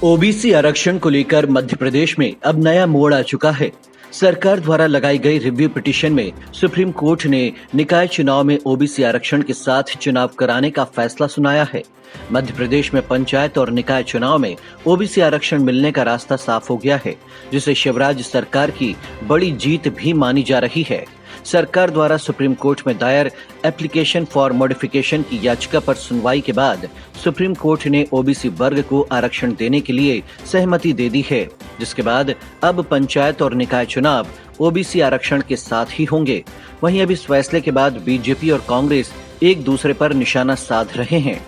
OBC आरक्षण को लेकर मध्य प्रदेश में अब नया मोड़ आ चुका है। सरकार द्वारा लगाई गई रिव्यू पिटीशन में सुप्रीम कोर्ट ने निकाय चुनाव में ओबीसी आरक्षण के साथ चुनाव कराने का फैसला सुनाया है। मध्य प्रदेश में पंचायत और निकाय चुनाव में ओबीसी आरक्षण मिलने का रास्ता साफ हो गया है, जिसे शिवराज सरकार की बड़ी जीत भी मानी जा रही है। सरकार द्वारा सुप्रीम कोर्ट में दायर एप्लीकेशन फॉर मॉडिफिकेशन की याचिका पर सुनवाई के बाद सुप्रीम कोर्ट ने ओबीसी वर्ग को आरक्षण देने के लिए सहमति दे दी है, जिसके बाद अब पंचायत और निकाय चुनाव ओबीसी आरक्षण के साथ ही होंगे। वहीं अब इस फैसले के बाद बीजेपी और कांग्रेस एक दूसरे पर निशाना साध रहे हैं।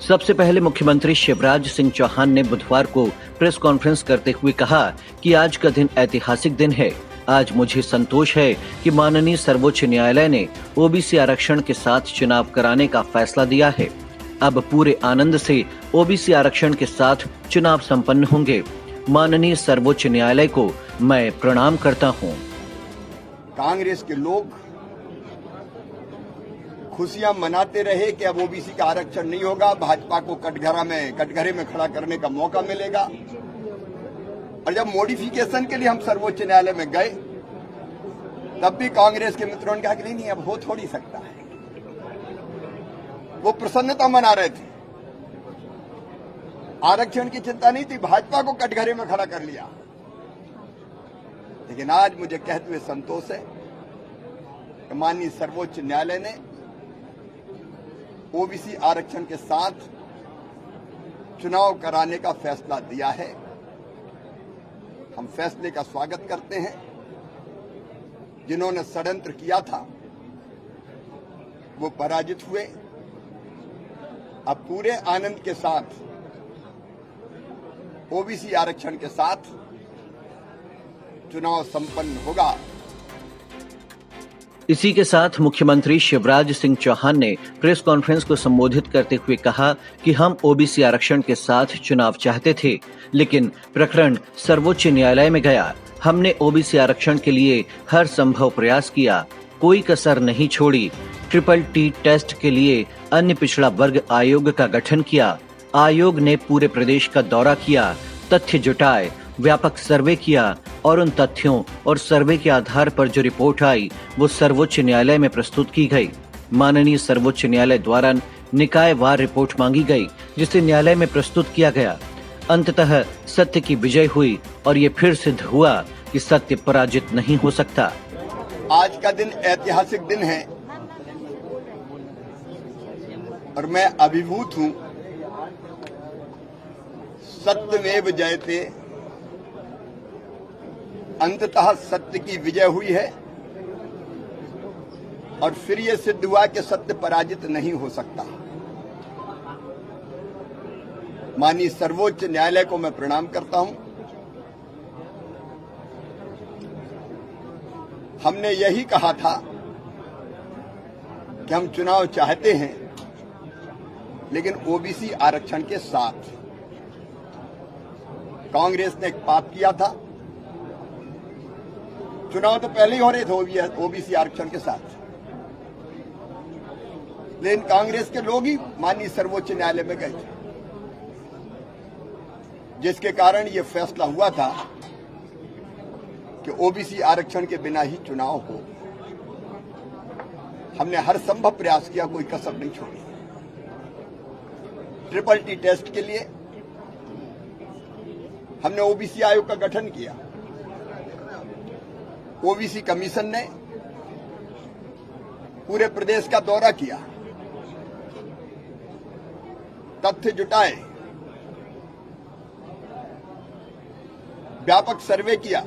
सबसे पहले मुख्यमंत्री शिवराज सिंह चौहान ने बुधवार को प्रेस कॉन्फ्रेंस करते हुए कहा कि आज का दिन ऐतिहासिक दिन है। आज मुझे संतोष है कि माननीय सर्वोच्च न्यायालय ने ओबीसी आरक्षण के साथ चुनाव कराने का फैसला दिया है। अब पूरे आनंद से ओबीसी आरक्षण के साथ चुनाव संपन्न होंगे। माननीय सर्वोच्च न्यायालय को मैं प्रणाम करता हूं। कांग्रेस के लोग खुशियां मनाते रहे कि अब ओबीसी का आरक्षण नहीं होगा, भाजपा को कटघरे में खड़ा करने का मौका मिलेगा। और जब मॉडिफिकेशन के लिए हम सर्वोच्च न्यायालय में गए, तब भी कांग्रेस के मित्रों ने कहा कि नहीं अब हो थोड़ी सकता है। वो प्रसन्नता मना रहे थे, आरक्षण की चिंता नहीं थी, भाजपा को कटघरे में खड़ा कर लिया। लेकिन आज मुझे कहते हुए संतोष है कि माननीय सर्वोच्च न्यायालय ने ओबीसी आरक्षण के साथ चुनाव कराने का फैसला दिया है। हम फैसले का स्वागत करते हैं। जिन्होंने षड्यंत्र किया था वो पराजित हुए। अब पूरे आनंद के साथ ओबीसी आरक्षण के साथ चुनाव संपन्न होगा। इसी के साथ मुख्यमंत्री शिवराज सिंह चौहान ने प्रेस कॉन्फ्रेंस को संबोधित करते हुए कहा कि हम ओबीसी आरक्षण के साथ चुनाव चाहते थे, लेकिन प्रकरण सर्वोच्च न्यायालय में गया। हमने ओबीसी आरक्षण के लिए हर संभव प्रयास किया, कोई कसर नहीं छोड़ी। ट्रिपल-टी टेस्ट के लिए अन्य पिछड़ा वर्ग आयोग का गठन किया। आयोग ने पूरे प्रदेश का दौरा किया, तथ्य जुटाए, व्यापक सर्वे किया और उन तथ्यों और सर्वे के आधार पर जो रिपोर्ट आई वो सर्वोच्च न्यायालय में प्रस्तुत की गई। माननीय सर्वोच्च न्यायालय द्वारा निकायवार रिपोर्ट मांगी गई, जिसे न्यायालय में प्रस्तुत किया गया। अंततः सत्य की विजय हुई और ये फिर सिद्ध हुआ कि सत्य पराजित नहीं हो सकता। आज का दिन ऐतिहासिक दिन है और मैं अभिभूत हूं। सत्यमेव जयते, अंततः सत्य की विजय हुई है और फिर यह सिद्ध हुआ कि सत्य पराजित नहीं हो सकता। माननीय सर्वोच्च न्यायालय को मैं प्रणाम करता हूं। हमने यही कहा था कि हम चुनाव चाहते हैं, लेकिन ओबीसी आरक्षण के साथ। कांग्रेस ने एक पाप किया था, चुनाव तो पहले ही हो रहे थे ओबीसी आरक्षण के साथ, लेकिन कांग्रेस के लोग ही माननीय सर्वोच्च न्यायालय में गए थे, जिसके कारण यह फैसला हुआ था कि ओबीसी आरक्षण के बिना ही चुनाव हो। हमने हर संभव प्रयास किया, कोई कसर नहीं छोड़ी। ट्रिपल-टी टेस्ट के लिए हमने ओबीसी आयोग का गठन किया। ओबीसी कमीशन ने पूरे प्रदेश का दौरा किया, तथ्य जुटाए, व्यापक सर्वे किया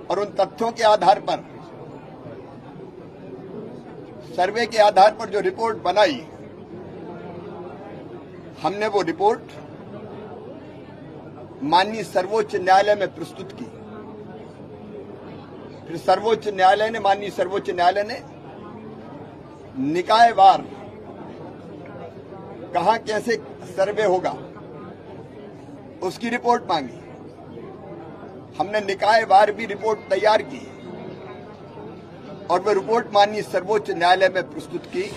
और उन तथ्यों के आधार पर, सर्वे के आधार पर जो रिपोर्ट बनाई, हमने वो रिपोर्ट माननीय सर्वोच्च न्यायालय में प्रस्तुत की। फिर माननीय सर्वोच्च न्यायालय ने निकायवार कहां कैसे सर्वे होगा उसकी रिपोर्ट मांगी। हमने निकायवार भी रिपोर्ट तैयार की और वह रिपोर्ट माननीय सर्वोच्च न्यायालय में प्रस्तुत की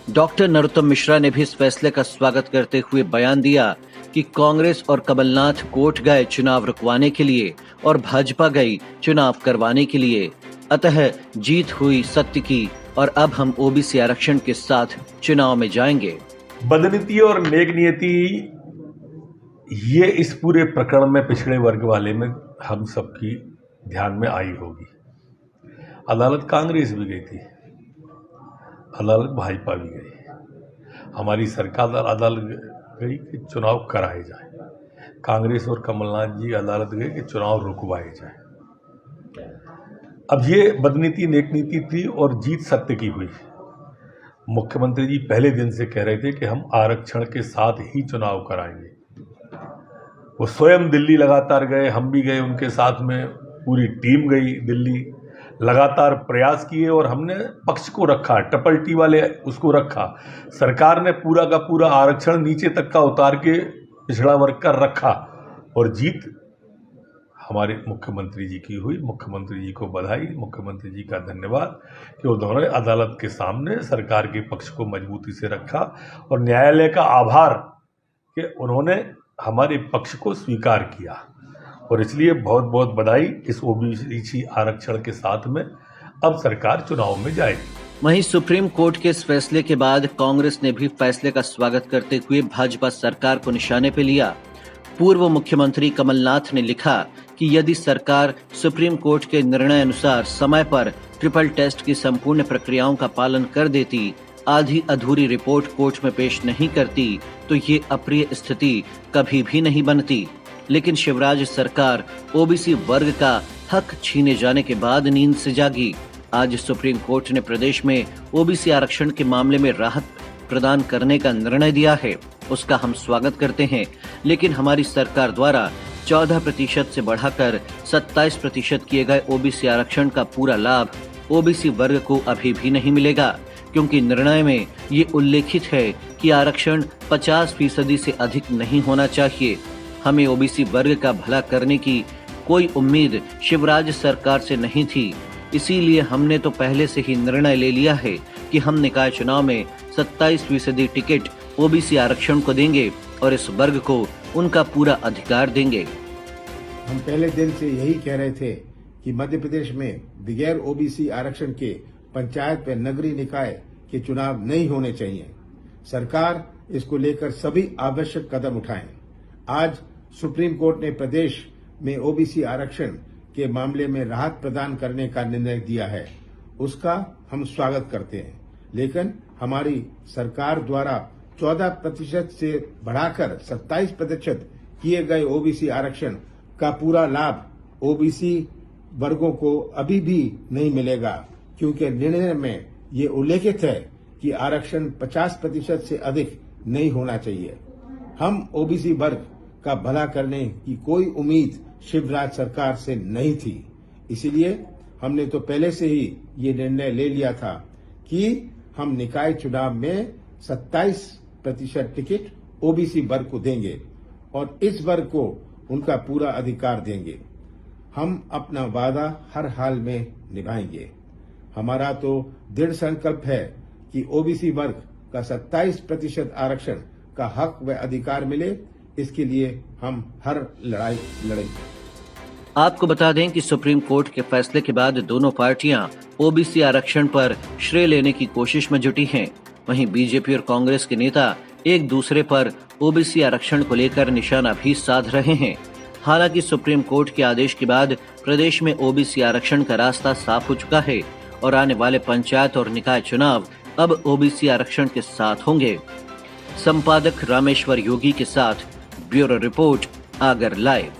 डॉक्टर नरोत्तम मिश्रा ने भी इस फैसले का स्वागत करते हुए बयान दिया कि कांग्रेस और कमलनाथ कोर्ट गए चुनाव रुकवाने के लिए और भाजपा गई चुनाव करवाने के लिए, अतः जीत हुई सत्य की और अब हम ओबीसी आरक्षण के साथ चुनाव में जाएंगे। बदनीति और नेक नियति ये इस पूरे प्रकरण में पिछड़े वर्ग वाले में हम सबकी ध्यान में आई होगी। अदालत कांग्रेस भी गई थी, अदालत भाजपा भी गई, हमारी सरकार अदालत गई कि चुनाव कराए जाए, कांग्रेस और कमलनाथ जी अदालत गए कि चुनाव रुकवाए जाए। अब ये बदनीति नेक नीति थी और जीत सत्य की हुई। मुख्यमंत्री जी पहले दिन से कह रहे थे कि हम आरक्षण के साथ ही चुनाव कराएंगे। वो स्वयं दिल्ली लगातार गए, हम भी गए उनके साथ में, पूरी टीम गई दिल्ली, लगातार प्रयास किए और हमने पक्ष को रखा, ट्रिपल टी वाले उसको रखा। सरकार ने पूरा का पूरा आरक्षण नीचे तक का उतार के पिछड़ा वर्ग का रखा और जीत हमारे मुख्यमंत्री जी की हुई। मुख्यमंत्री जी को बधाई, मुख्यमंत्री जी का धन्यवाद कि उन्होंने अदालत के सामने सरकार के पक्ष को मजबूती से रखा और न्यायालय का आभार कि उन्होंने हमारे पक्ष को स्वीकार किया और इसलिए बहुत बहुत बधाई। इस ओबीसी आरक्षण के साथ में अब सरकार चुनाव में जाएगी। वहीं सुप्रीम कोर्ट के इस फैसले के बाद कांग्रेस ने भी फैसले का स्वागत करते हुए भाजपा सरकार को निशाने पे लिया। पूर्व मुख्यमंत्री कमलनाथ ने लिखा कि यदि सरकार सुप्रीम कोर्ट के निर्णय अनुसार समय पर ट्रिपल टेस्ट की संपूर्ण प्रक्रियाओं का पालन कर देती, आधी अधूरी रिपोर्ट कोर्ट में पेश नहीं करती, तो ये अप्रिय स्थिति कभी भी नहीं बनती। लेकिन शिवराज सरकार ओबीसी वर्ग का हक छीने जाने के बाद नींद से जागी। आज सुप्रीम कोर्ट ने प्रदेश में ओबीसी आरक्षण के मामले में राहत प्रदान करने का निर्णय दिया है, उसका हम स्वागत करते हैं। लेकिन हमारी सरकार द्वारा 14% से बढ़ाकर 27% किए गए ओबीसी आरक्षण का पूरा लाभ ओबीसी वर्ग को अभी भी नहीं मिलेगा, क्योंकि निर्णय में ये उल्लेखित है कि आरक्षण 50% से अधिक नहीं होना चाहिए। हमें ओबीसी वर्ग का भला करने की कोई उम्मीद शिवराज सरकार से नहीं थी, इसीलिए हमने तो पहले से ही निर्णय ले लिया है कि हम निकाय चुनाव में 27% टिकट ओबीसी आरक्षण को देंगे और इस वर्ग को उनका पूरा अधिकार देंगे। हम पहले दिन से यही कह रहे थे कि मध्य प्रदेश में बगैर ओबीसी आरक्षण के पंचायत व नगरीय निकाय के चुनाव नहीं होने चाहिए। सरकार इसको लेकर सभी आवश्यक कदम उठाएं। आज सुप्रीम कोर्ट ने प्रदेश में ओबीसी आरक्षण के मामले में राहत प्रदान करने का निर्णय दिया है, उसका हम स्वागत करते हैं। लेकिन हमारी सरकार द्वारा 14% से बढ़ाकर 27% किए गए ओबीसी आरक्षण का पूरा लाभ ओबीसी वर्गों को अभी भी नहीं मिलेगा, क्योंकि निर्णय में ये उल्लेखित है कि आरक्षण 50% से अधिक नहीं होना चाहिए। हम ओबीसी वर्ग का भला करने की कोई उम्मीद शिवराज सरकार से नहीं थी, इसलिए हमने तो पहले से ही ये निर्णय ले लिया था कि हम निकाय चुनाव में 27% टिकट ओबीसी वर्ग को देंगे और इस वर्ग को उनका पूरा अधिकार देंगे। हम अपना वादा हर हाल में निभाएंगे। हमारा तो दृढ़ संकल्प है कि ओबीसी वर्ग का 27% आरक्षण का हक व अधिकार मिले, इसके लिए हम हर लड़ाई लड़ेंगे। आपको बता दें कि सुप्रीम कोर्ट के फैसले के बाद दोनों पार्टियां ओबीसी आरक्षण पर श्रेय लेने की कोशिश में जुटी हैं। वहीं बीजेपी और कांग्रेस के नेता एक दूसरे पर ओबीसी आरक्षण को लेकर निशाना भी साध रहे हैं। हालांकि सुप्रीम कोर्ट के आदेश के बाद प्रदेश में ओबीसी आरक्षण का रास्ता साफ हो चुका है और आने वाले पंचायत और निकाय चुनाव अब ओबीसी आरक्षण के साथ होंगे। संपादक रामेश्वर योगी के साथ ब्यूरो रिपोर्ट, आगर लाइव।